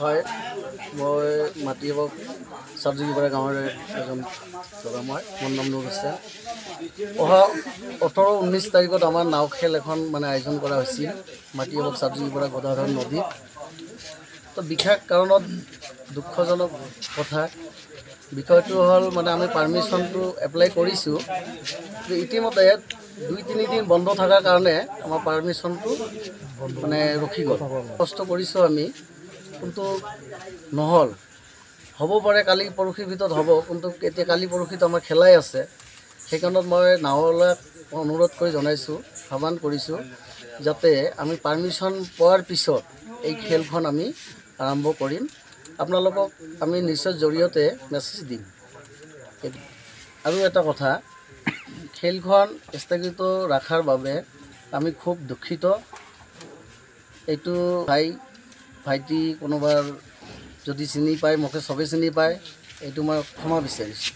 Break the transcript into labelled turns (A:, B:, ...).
A: হয়, মই মাটিয়াবক চাবজুগিপাৰা গাঁৱৰ এজন ল'ৰা। মোৰ নাম নুৰ হোসেন। অহা 18-19 তাৰিখত আমাৰ নাও খেল এখন মানে আয়োজন কৰা হৈছিল মাটিয়াবক চাবজুগিপাৰা গদাধৰ নদীত। তো বিশেষ কাৰণত দুঃখজনক কথা, বিষয়টো হ'ল মানে আমি পাৰ্মিশ্যনটো এপ্লাই কৰিছোঁ, ইতিমধ্যে 2-3 দিন বন্ধ থকাৰ কাৰণে আমাৰ পাৰ্মিশ্যনটো মানে ৰখি গ'ল। কষ্ট কৰিছোঁ আমি, কিন্তু নহ'ল। হ'ব পাৰে কালি পৰহিৰ ভিতৰত হ'ব, কিন্তু এতিয়া কালি পৰহিত আমাৰ খেলাই আছে। সেইকাৰণত মই নাওৱালাক অনুৰোধ কৰি জনাইছোঁ, আহ্বান কৰিছোঁ, যাতে আমি পাৰ্মিশ্যন পোৱাৰ পিছত এই খেলখন আমি আৰম্ভ কৰিম। আপোনালোকক আমি নিশ্চয় জৰিয়তে মেছেজ দিম। আৰু এটা কথা, খেলখন স্থগিত ৰখাৰ বাবে আমি খুব দুখিত। এইটো ভাইটি কোনোবাৰ যদি চিনি পায়, মোকে চবেই চিনি পায়, এইটো মই ক্ষমা বিচাৰিছোঁ।